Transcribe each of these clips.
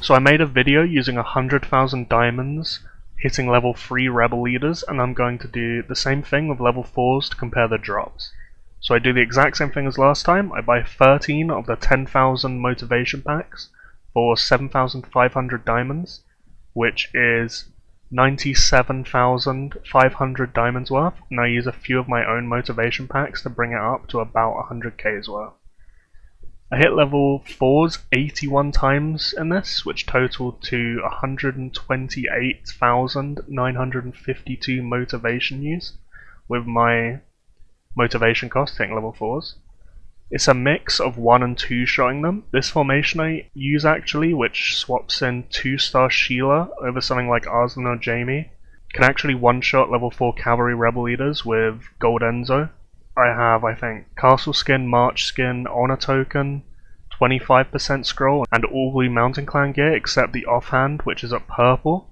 So I made a video using 100,000 diamonds hitting level 3 Rebel Leaders, and I'm going to do the same thing with level 4s to compare the drops. So I do the exact same thing as last time. I buy 13 of the 10,000 motivation packs for 7,500 diamonds, which is 97,500 diamonds worth, and I use a few of my own motivation packs to bring it up to about 100k's worth. I hit level 4s 81 times in this, which totaled to 128,952 motivation use with my motivation cost hitting level 4s. It's a mix of 1 and 2 shotting them. This formation I use actually, which swaps in 2-star Sheila over something like Arslan or Jamie, can actually one-shot level 4 Cavalry Rebel Leaders with Gold Enzo. I have, I think, Castle Skin, March Skin, Honor Token, 25% scroll, and all blue Mountain Clan gear except the offhand, which is at purple.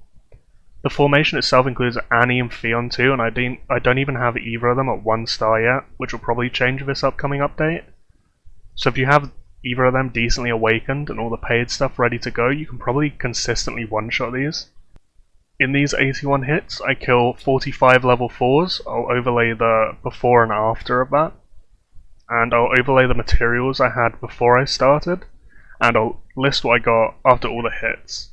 The formation itself includes Annie and Theon too, and I don't even have either of them at 1 star yet, which will probably change with this upcoming update. So if you have either of them decently awakened and all the paid stuff ready to go, you can probably consistently one-shot these. In these 81 hits, I kill 45 level 4s. I'll overlay the before and after of that. And I'll overlay the materials I had before I started. And I'll list what I got after all the hits.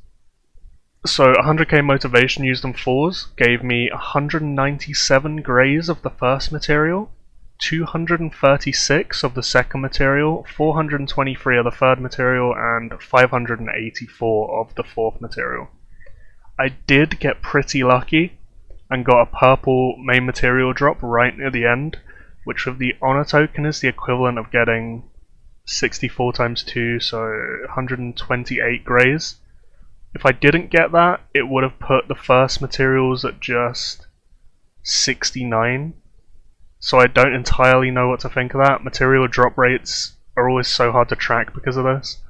So 100k motivation used on 4s gave me 197 greys of the first material, 236 of the second material, 423 of the third material, and 584 of the fourth material. I did get pretty lucky and got a purple main material drop right near the end, which with the honor token is the equivalent of getting 64 times 2, so 128 greys. If I didn't get that, it would have put the first materials at just 69. So I don't entirely know what to think of that. Material drop rates are always so hard to track because of this.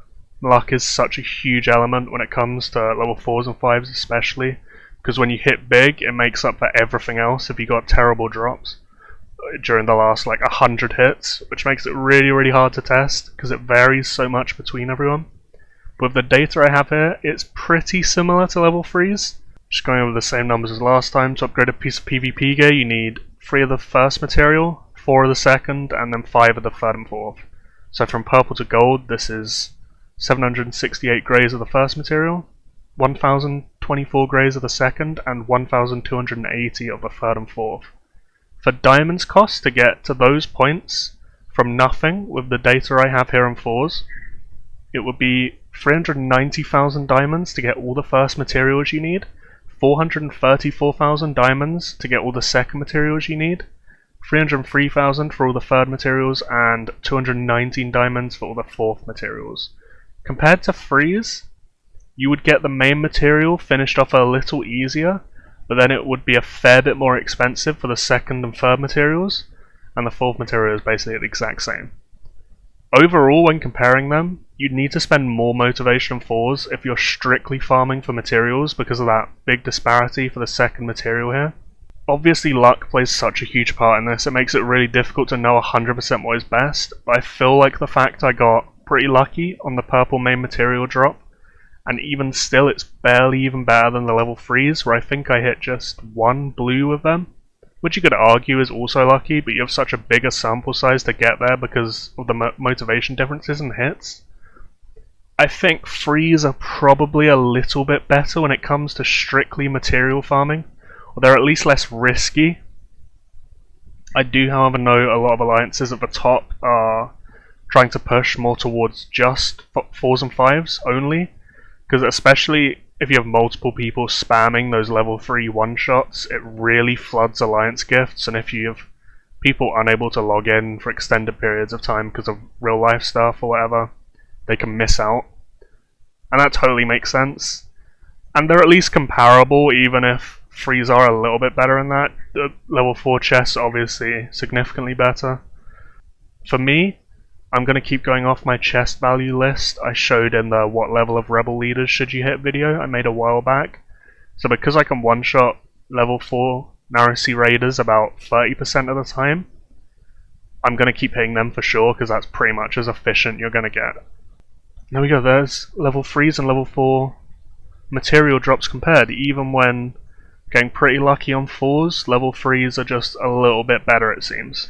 Luck is such a huge element when it comes to level 4s and 5s especially, because when you hit big, it makes up for everything else if you got terrible drops during the last like 100 hits, which makes it really hard to test because it varies so much between everyone. With the data I have here, it's pretty similar to level 3s. Just going over the same numbers as last time. To upgrade a piece of PvP gear, you need 3 of the first material, 4 of the second, and then 5 of the third and fourth. So from purple to gold, this is 768 greys of the first material, 1024 greys of the second, and 1280 of the third and fourth. For diamonds cost to get to those points from nothing with the data I have here on 4s, it would be 390,000 diamonds to get all the first materials you need, 434,000 diamonds to get all the second materials you need, 303,000 for all the third materials, and 219 diamonds for all the fourth materials. Compared to 3s, you would get the main material finished off a little easier, but then it would be a fair bit more expensive for the second and third materials, and the fourth material is basically the exact same. Overall, when comparing them, you'd need to spend more motivation on 4s if you're strictly farming for materials because of that big disparity for the second material here. Obviously luck plays such a huge part in this, it makes it really difficult to know 100% what is best, but I feel like the fact I got pretty lucky on the purple main material drop, and even still it's barely even better than the level 3s where I think I hit just 1 blue with them, which you could argue is also lucky, but you have such a bigger sample size to get there because of the motivation differences in hits. I think 3s are probably a little bit better when it comes to strictly material farming, or they're at least less risky. I do, however, know a lot of alliances at the top are trying to push more towards just 4s and 5s only, because especially if you have multiple people spamming those level 3 one-shots, it really floods alliance gifts, and if you have people unable to log in for extended periods of time because of real life stuff or whatever, they can miss out. And that totally makes sense. And they're at least comparable, even if 3s are a little bit better in that. The level 4 chests are obviously significantly better. For me, I'm going to keep going off my chest value list I showed in the what level of Rebel Leaders should you hit video I made a while back. So because I can one-shot level 4 Narrow Sea Raiders about 30% of the time, I'm going to keep hitting them for sure because that's pretty much as efficient you're going to get. There we go, there's level 3s and level 4 material drops compared. Even when getting pretty lucky on 4s, level 3s are just a little bit better, it seems.